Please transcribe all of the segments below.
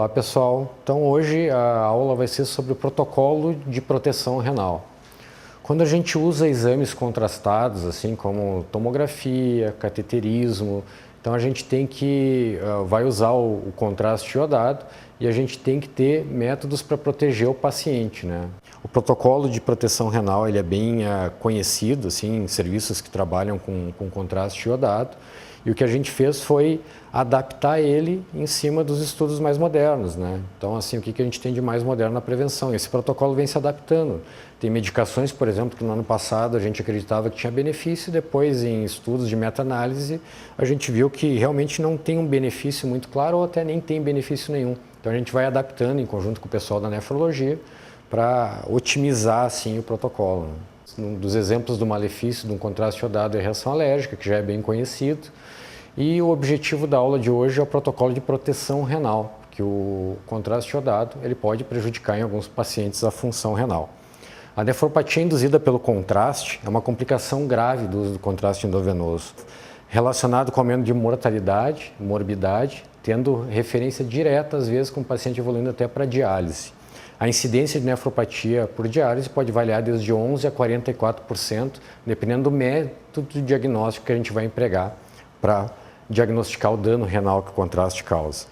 Olá pessoal, então hoje a aula vai ser sobre o protocolo de proteção renal. Quando a gente usa exames contrastados, assim como tomografia, cateterismo, então a gente tem que, vai usar o contraste iodado e a gente tem que ter métodos para proteger o paciente, né? O protocolo de proteção renal ele é bem conhecido assim, em serviços que trabalham com contraste iodado. E o que a gente fez foi adaptar ele em cima dos estudos mais modernos, né? Então, assim, o que a gente tem de mais moderno na prevenção? Esse protocolo vem se adaptando. Tem medicações, por exemplo, que no ano passado a gente acreditava que tinha benefício, e depois em estudos de meta-análise a gente viu que realmente não tem um benefício muito claro ou até nem tem benefício nenhum. Então a gente vai adaptando em conjunto com o pessoal da nefrologia para otimizar, assim, o protocolo, né? Um dos exemplos do malefício de um contraste iodado é a reação alérgica, que já é bem conhecido. E o objetivo da aula de hoje é o protocolo de proteção renal, que o contraste iodado ele pode prejudicar em alguns pacientes a função renal. A nefropatia induzida pelo contraste é uma complicação grave do uso do contraste endovenoso, relacionado com aumento de mortalidade, morbidade, tendo referência direta, às vezes, com o paciente evoluindo até para diálise. A incidência de nefropatia por diálise pode variar desde 11% a 44%, dependendo do método de diagnóstico que a gente vai empregar para diagnosticar o dano renal que o contraste causa.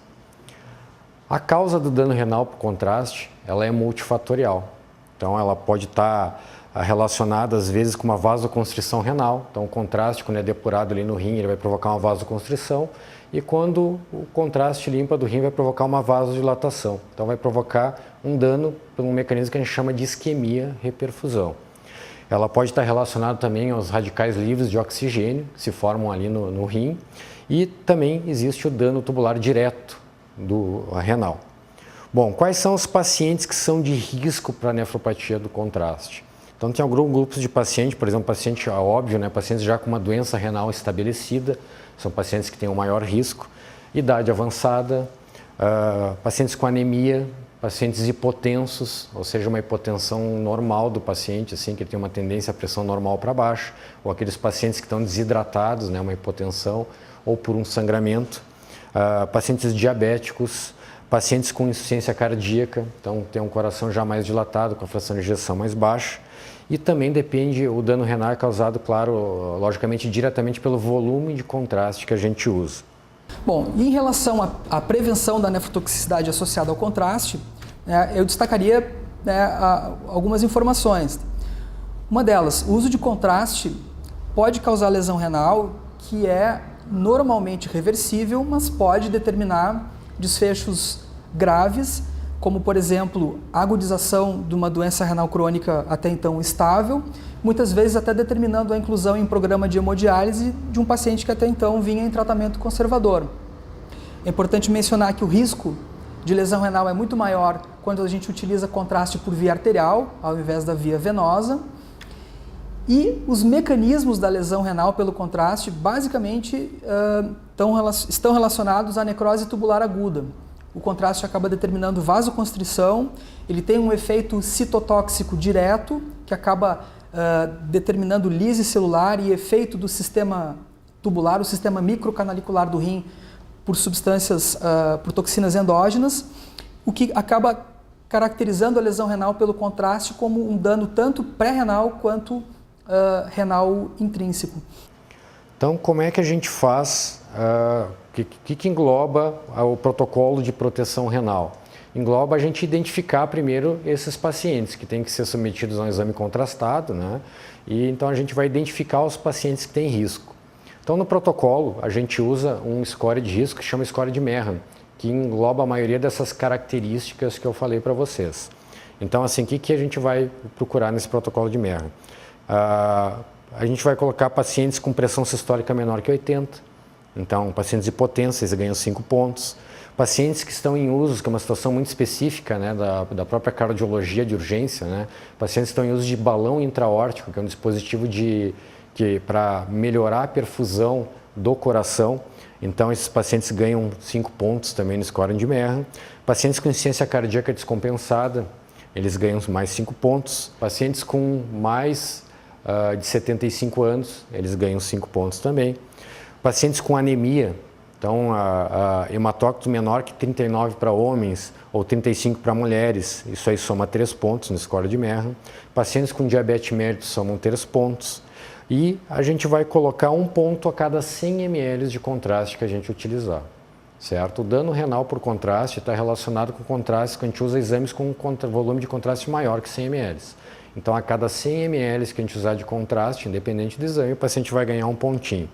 A causa do dano renal por contraste, ela é multifatorial. Então, ela pode estar relacionada, às vezes, com uma vasoconstrição renal. Então, o contraste, quando é depurado ali no rim, ele vai provocar uma vasoconstrição. E quando o contraste limpa do rim, vai provocar uma vasodilatação. Então, vai provocar um dano por um mecanismo que a gente chama de isquemia-reperfusão. Ela pode estar relacionada também aos radicais livres de oxigênio, que se formam ali no rim. E também existe o dano tubular direto do renal. Bom, quais são os pacientes que são de risco para a nefropatia do contraste? Então, tem alguns grupos de pacientes, por exemplo, paciente óbvio, né, pacientes já com uma doença renal estabelecida, são pacientes que têm um maior risco, idade avançada, pacientes com anemia, pacientes hipotensos, ou seja, uma hipotensão normal do paciente, assim, que tem uma tendência à pressão normal para baixo, ou aqueles pacientes que estão desidratados, né, uma hipotensão, ou por um sangramento, pacientes diabéticos, pacientes com insuficiência cardíaca, então tem um coração já mais dilatado, com a fração de ejeção mais baixa, e também depende, o dano renal é causado, claro, logicamente, diretamente pelo volume de contraste que a gente usa. Bom, em relação à prevenção da nefrotoxicidade associada ao contraste, eu destacaria algumas informações. Uma delas, o uso de contraste pode causar lesão renal, que é normalmente reversível, mas pode determinar desfechos graves, como, por exemplo, a agudização de uma doença renal crônica até então estável, muitas vezes até determinando a inclusão em programa de hemodiálise de um paciente que até então vinha em tratamento conservador. É importante mencionar que o risco de lesão renal é muito maior quando a gente utiliza contraste por via arterial, ao invés da via venosa. E os mecanismos da lesão renal pelo contraste, basicamente, estão relacionados à necrose tubular aguda. O contraste acaba determinando vasoconstrição, ele tem um efeito citotóxico direto, que acaba determinando lise celular e efeito do sistema tubular, o sistema microcanalicular do rim, por substâncias, por toxinas endógenas, o que acaba caracterizando a lesão renal pelo contraste como um dano tanto pré-renal quanto renal intrínseco. Então, como é que a gente faz, o que engloba o protocolo de proteção renal? Engloba a gente identificar primeiro esses pacientes que têm que ser submetidos a um exame contrastado, né? E então a gente vai identificar os pacientes que têm risco. Então, no protocolo, a gente usa um score de risco que chama score de Merham, que engloba a maioria dessas características que eu falei para vocês. Então, assim, o que a gente vai procurar nesse protocolo de Merham? A gente vai colocar pacientes com pressão sistólica menor que 80, então pacientes hipotensos, eles ganham 5 pontos. Pacientes que estão em uso, que é uma situação muito específica, né, da própria cardiologia de urgência, né? Pacientes que estão em uso de balão intraórtico, que é um dispositivo para melhorar a perfusão do coração. Então, esses pacientes ganham 5 pontos também no score de Merham. Pacientes com insuficiência cardíaca descompensada, eles ganham mais 5 pontos. Pacientes com mais de 75 anos, eles ganham 5 pontos também. Pacientes com anemia, Então, a hematócrito menor que 39 para homens ou 35 para mulheres, isso aí soma 3 pontos no score de Merham. Pacientes com diabetes mellitus somam 3 pontos. E a gente vai colocar 1 ponto a cada 100 ml de contraste que a gente utilizar, certo? O dano renal por contraste está relacionado com contraste, que a gente usa exames com volume de contraste maior que 100 ml. Então, a cada 100 ml que a gente usar de contraste, independente do exame, o paciente vai ganhar 1 pontinho.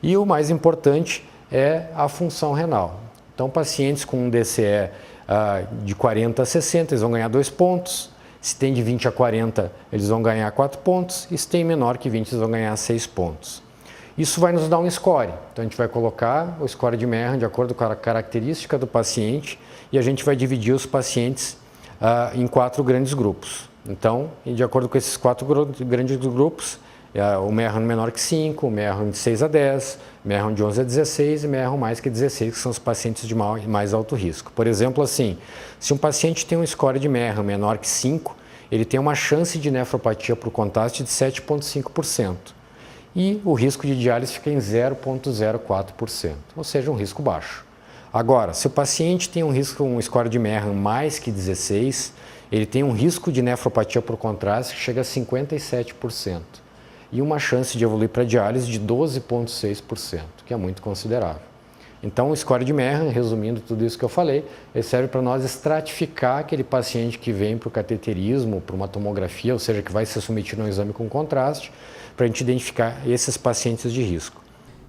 E o mais importante é a função renal. Então, pacientes com um DCE de 40 a 60, eles vão ganhar 2 pontos. Se tem de 20 a 40, eles vão ganhar 4 pontos. E se tem menor que 20, eles vão ganhar 6 pontos. Isso vai nos dar um score. Então, a gente vai colocar o score de Merham de acordo com a característica do paciente e a gente vai dividir os pacientes em 4 grandes grupos. Então, de acordo com esses 4 grandes grupos, o Merham menor que 5, o Merham de 6 a 10, Merham de 11 a 16 e Merham mais que 16, que são os pacientes de mais alto risco. Por exemplo, assim, se um paciente tem um score de Merham menor que 5, ele tem uma chance de nefropatia por contraste de 7,5%. E o risco de diálise fica em 0,04%, ou seja, um risco baixo. Agora, se o paciente tem um score de Merham mais que 16, ele tem um risco de nefropatia por contraste que chega a 57%. E uma chance de evoluir para diálise de 12,6%, que é muito considerável. Então, o score de Merham, resumindo tudo isso que eu falei, ele serve para nós estratificar aquele paciente que vem para o cateterismo, para uma tomografia, ou seja, que vai ser submetido a um exame com contraste, para a gente identificar esses pacientes de risco.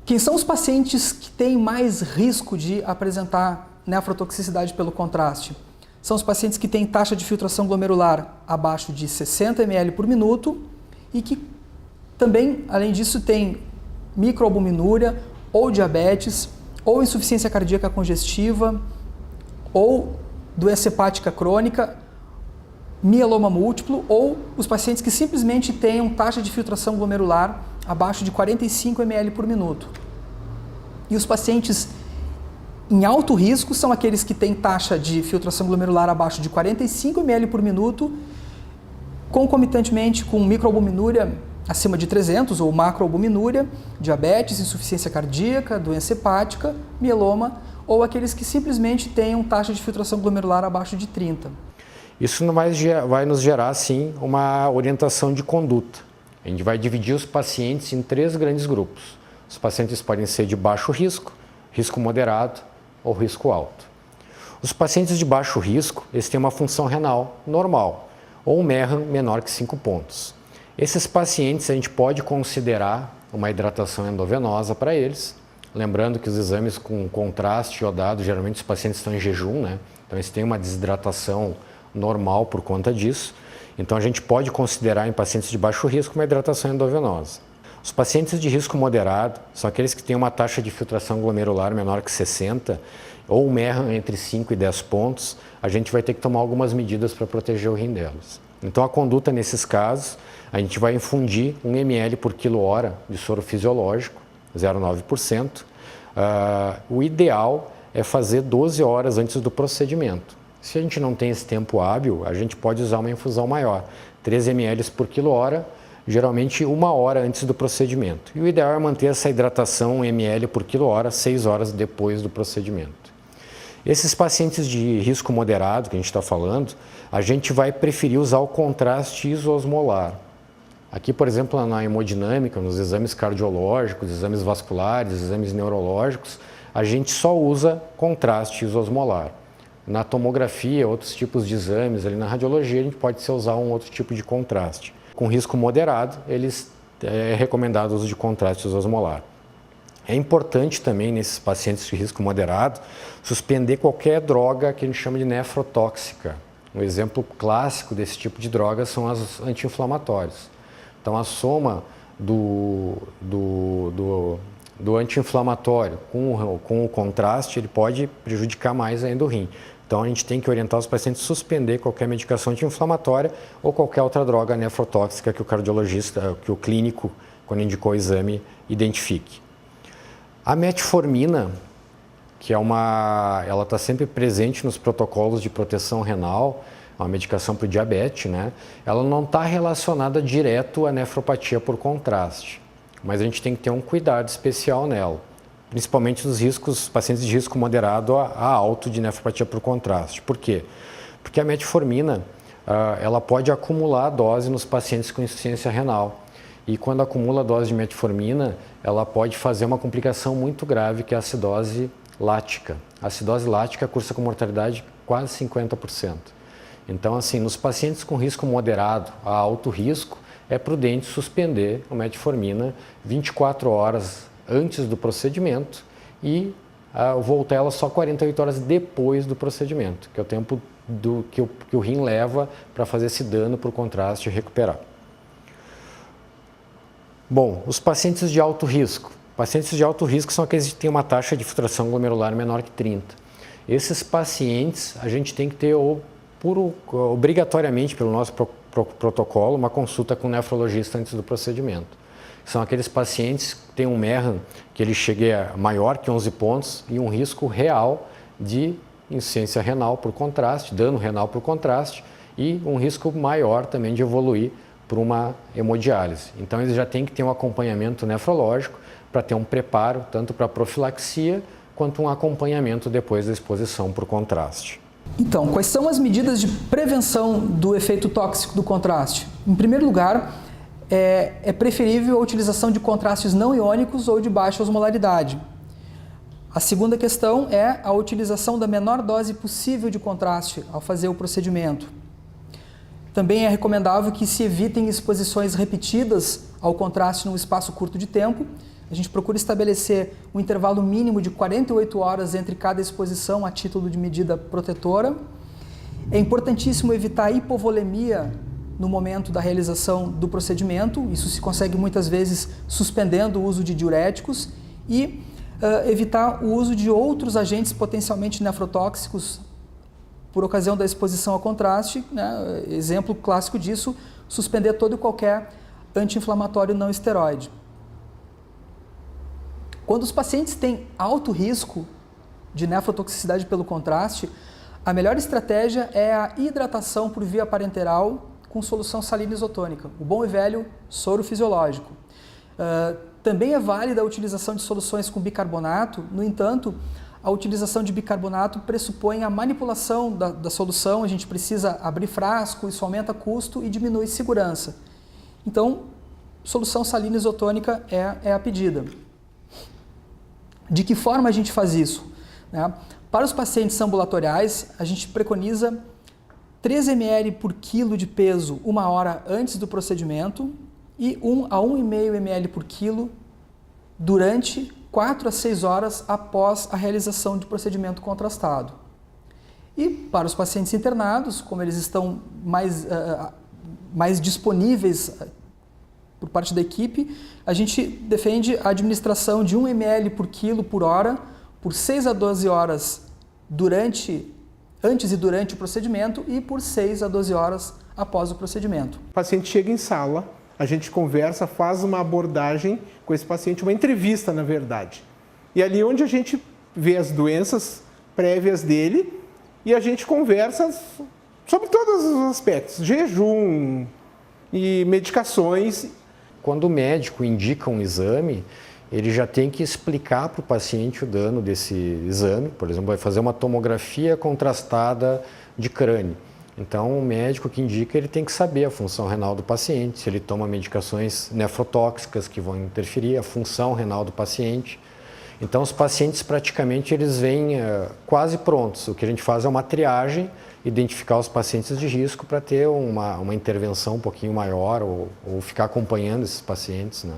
Quem são os pacientes que têm mais risco de apresentar nefrotoxicidade pelo contraste? São os pacientes que têm taxa de filtração glomerular abaixo de 60 ml por minuto e que também, além disso, tem microalbuminúria ou diabetes, ou insuficiência cardíaca congestiva, ou doença hepática crônica, mieloma múltiplo, ou os pacientes que simplesmente tenham taxa de filtração glomerular abaixo de 45 ml por minuto. E os pacientes em alto risco são aqueles que têm taxa de filtração glomerular abaixo de 45 ml por minuto, concomitantemente com microalbuminúria acima de 300 ou macroalbuminúria, diabetes, insuficiência cardíaca, doença hepática, mieloma, ou aqueles que simplesmente tenham taxa de filtração glomerular abaixo de 30. Isso vai nos gerar, sim, uma orientação de conduta. A gente vai dividir os pacientes em 3 grandes grupos. Os pacientes podem ser de baixo risco, risco moderado ou risco alto. Os pacientes de baixo risco, eles têm uma função renal normal, ou um Merham menor que 5 pontos. Esses pacientes a gente pode considerar uma hidratação endovenosa para eles, lembrando que os exames com contraste iodado, geralmente os pacientes estão em jejum, né? Então eles têm uma desidratação normal por conta disso. Então a gente pode considerar em pacientes de baixo risco uma hidratação endovenosa. Os pacientes de risco moderado são aqueles que têm uma taxa de filtração glomerular menor que 60 ou um Merham entre 5 e 10 pontos, a gente vai ter que tomar algumas medidas para proteger o rim delas. Então a conduta nesses casos, a gente vai infundir 1 ml por quilo-hora de soro fisiológico, 0,9%. O ideal é fazer 12 horas antes do procedimento. Se a gente não tem esse tempo hábil, a gente pode usar uma infusão maior, 3 ml por quilo-hora, geralmente 1 hora antes do procedimento. E o ideal é manter essa hidratação 1 ml por quilo-hora 6 horas depois do procedimento. Esses pacientes de risco moderado que a gente está falando, a gente vai preferir usar o contraste isoosmolar. Aqui, por exemplo, na hemodinâmica, nos exames cardiológicos, exames vasculares, exames neurológicos, a gente só usa contraste isoosmolar. Na tomografia, outros tipos de exames, ali na radiologia, a gente pode usar um outro tipo de contraste. Com risco moderado, é recomendado o uso de contraste isoosmolar. É importante também, nesses pacientes de risco moderado, suspender qualquer droga que a gente chama de nefrotóxica. Um exemplo clássico desse tipo de droga são as anti-inflamatórias. Então, a soma do anti-inflamatório com o contraste, ele pode prejudicar mais ainda o rim. Então, a gente tem que orientar os pacientes a suspender qualquer medicação anti-inflamatória ou qualquer outra droga nefrotóxica que o cardiologista, que o clínico, quando indicou o exame, identifique. A metformina, que ela está sempre presente nos protocolos de proteção renal, é uma medicação para o diabetes, né? Ela não está relacionada direto à nefropatia por contraste, mas a gente tem que ter um cuidado especial nela, principalmente nos pacientes de risco moderado a alto de nefropatia por contraste. Por quê? Porque a metformina ela pode acumular a dose nos pacientes com insuficiência renal. E quando acumula a dose de metformina, ela pode fazer uma complicação muito grave, que é a acidose lática. A acidose lática cursa com mortalidade quase 50%. Então, assim, nos pacientes com risco moderado a alto risco, é prudente suspender a metformina 24 horas antes do procedimento e voltar ela só 48 horas depois do procedimento, que é o tempo que o rim leva para fazer esse dano por contraste e recuperar. Bom, os pacientes de alto risco. Pacientes de alto risco são aqueles que têm uma taxa de filtração glomerular menor que 30. Esses pacientes, a gente tem que ter obrigatoriamente, pelo nosso protocolo, uma consulta com o nefrologista antes do procedimento. São aqueles pacientes que têm um MERRAM que ele chegue a maior que 11 pontos e um risco real de insuficiência renal por contraste, dano renal por contraste e um risco maior também de evoluir por uma hemodiálise. Então, eles já têm que ter um acompanhamento nefrológico para ter um preparo tanto para profilaxia quanto um acompanhamento depois da exposição por contraste. Então, quais são as medidas de prevenção do efeito tóxico do contraste? Em primeiro lugar, é preferível a utilização de contrastes não iônicos ou de baixa osmolaridade. A segunda questão é a utilização da menor dose possível de contraste ao fazer o procedimento. Também é recomendável que se evitem exposições repetidas ao contraste num espaço curto de tempo. A gente procura estabelecer um intervalo mínimo de 48 horas entre cada exposição a título de medida protetora. É importantíssimo evitar hipovolemia no momento da realização do procedimento. Isso se consegue muitas vezes suspendendo o uso de diuréticos e evitar o uso de outros agentes potencialmente nefrotóxicos por ocasião da exposição ao contraste, né? Exemplo clássico disso, suspender todo e qualquer anti-inflamatório não esteroide. Quando os pacientes têm alto risco de nefrotoxicidade pelo contraste, a melhor estratégia é a hidratação por via parenteral com solução salina isotônica, o bom e velho soro fisiológico. Também é válida a utilização de soluções com bicarbonato, no entanto, a utilização de bicarbonato pressupõe a manipulação da solução, a gente precisa abrir frasco, isso aumenta custo e diminui segurança. Então, solução salina isotônica é a pedida. De que forma a gente faz isso? Para os pacientes ambulatoriais, a gente preconiza 3 ml por quilo de peso 1 hora antes do procedimento e 1 a 1,5 ml por quilo durante 4 a 6 horas após a realização de procedimento contrastado. E para os pacientes internados, como eles estão mais disponíveis por parte da equipe, a gente defende a administração de 1 ml por quilo por hora, por 6 a 12 horas antes e durante o procedimento e por 6 a 12 horas após o procedimento. O paciente chega em sala, a gente conversa, faz uma abordagem com esse paciente, uma entrevista, na verdade. E ali onde a gente vê as doenças prévias dele e a gente conversa sobre todos os aspectos, jejum e medicações. Quando o médico indica um exame, ele já tem que explicar para o paciente o dano desse exame. Por exemplo, vai fazer uma tomografia contrastada de crânio. Então, o médico que indica, ele tem que saber a função renal do paciente, se ele toma medicações nefrotóxicas que vão interferir, a função renal do paciente. Então, os pacientes praticamente eles vêm quase prontos. O que a gente faz é uma triagem, identificar os pacientes de risco para ter uma intervenção um pouquinho maior ou ficar acompanhando esses pacientes, né?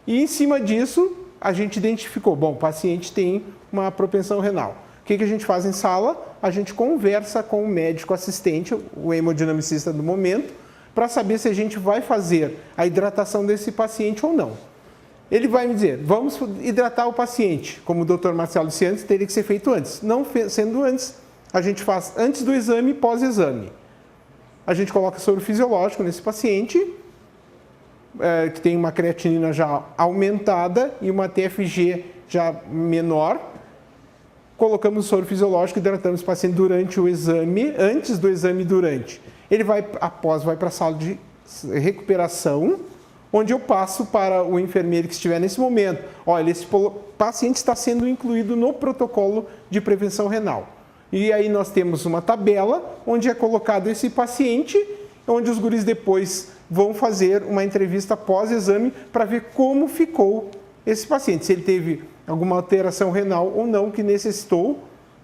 E em cima disso, a gente identificou, bom, o paciente tem uma propensão renal. O que a gente faz em sala? A gente conversa com o médico assistente, o hemodinamicista do momento, para saber se a gente vai fazer a hidratação desse paciente ou não. Ele vai me dizer, vamos hidratar o paciente, como o Dr. Marcelo disse antes, teria que ser feito antes. Não sendo antes, a gente faz antes do exame e pós-exame. A gente coloca soro fisiológico nesse paciente, que tem uma creatinina já aumentada e uma TFG já menor. Colocamos o soro fisiológico e hidratamos o paciente durante o exame, antes do exame e durante. Ele vai para a sala de recuperação, onde eu passo para o enfermeiro que estiver nesse momento. Olha, esse paciente está sendo incluído no protocolo de prevenção renal. E aí nós temos uma tabela onde é colocado esse paciente, onde os guris depois vão fazer uma entrevista pós-exame para ver como ficou esse paciente, se ele teve alguma alteração renal ou não, que necessitou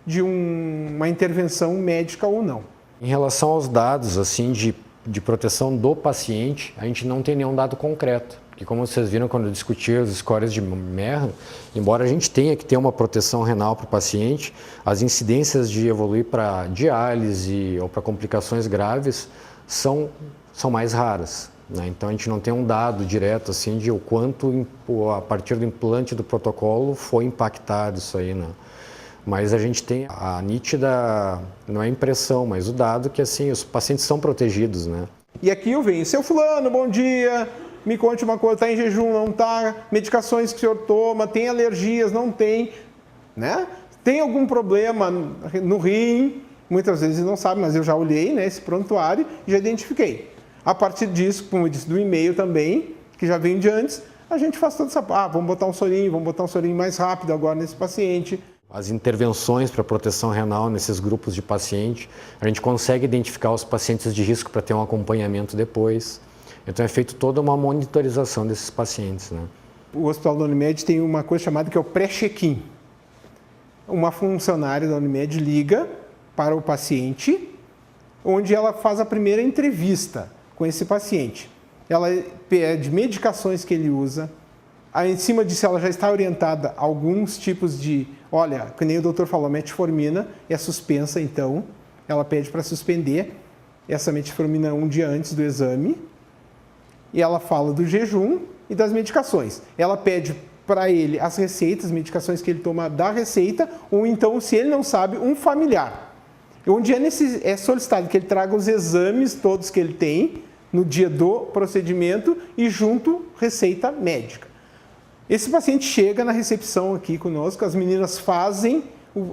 de uma intervenção médica ou não. Em relação aos dados assim de proteção do paciente, a gente não tem nenhum dado concreto. Porque como vocês viram quando eu discuti os scores de Merra, embora a gente tenha que ter uma proteção renal para o paciente, as incidências de evoluir para diálise ou para complicações graves são mais raras, né? Então a gente não tem um dado direto assim de o quanto a partir do implante do protocolo foi impactado isso aí, né? Mas a gente tem a nítida, não é impressão, mas o dado que assim os pacientes são protegidos, né? E aqui eu venho, seu fulano, bom dia, me conte uma coisa, está em jejum, não está? Medicações que o senhor toma, tem alergias, não tem, né? Tem algum problema no rim? Muitas vezes não sabe, mas eu já olhei, né, esse prontuário e já identifiquei. A partir disso, como eu disse, do e-mail também, que já vem de antes, a gente faz toda essa... vamos botar um sorinho mais rápido agora nesse paciente. As intervenções para proteção renal nesses grupos de paciente, a gente consegue identificar os pacientes de risco para ter um acompanhamento depois. Então é feito toda uma monitorização desses pacientes, né? O Hospital da Unimed tem uma coisa chamada que é o pré-check-in. Uma funcionária da Unimed liga para o paciente, onde ela faz a primeira entrevista com esse paciente. Ela pede medicações que ele usa, aí, em cima disso ela já está orientada a alguns tipos de, olha, que nem o doutor falou, a metformina é suspensa, então ela pede para suspender essa metformina um dia antes do exame, e ela fala do jejum e das medicações. Ela pede para ele as receitas, medicações que ele toma da receita, ou então, se ele não sabe, um familiar. Onde é solicitado que ele traga os exames todos que ele tem no dia do procedimento e junto receita médica. Esse paciente chega na recepção aqui conosco, as meninas fazem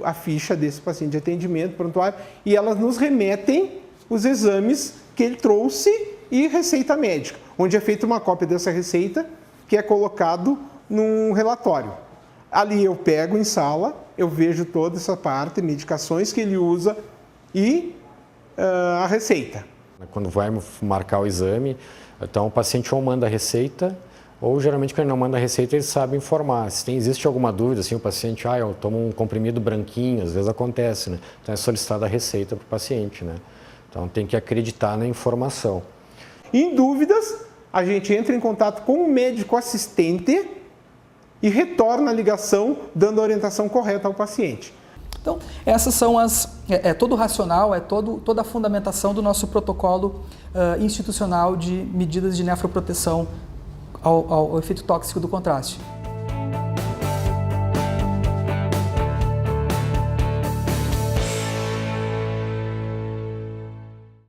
a ficha desse paciente de atendimento, prontuário, e elas nos remetem os exames que ele trouxe e receita médica, onde é feita uma cópia dessa receita que é colocado num relatório. Ali eu pego em sala, eu vejo toda essa parte, medicações que ele usa e a receita. Quando vai marcar o exame, então o paciente ou manda a receita, ou geralmente quando ele não manda a receita ele sabe informar. Se existe alguma dúvida, assim, o paciente, eu tomo um comprimido branquinho, às vezes acontece, né? Então é solicitada a receita para o paciente, né? Então tem que acreditar na informação. Em dúvidas, a gente entra em contato com o médico assistente e retorna a ligação dando a orientação correta ao paciente. Então, essas são todo o racional, toda a fundamentação do nosso protocolo institucional de medidas de nefroproteção ao efeito tóxico do contraste.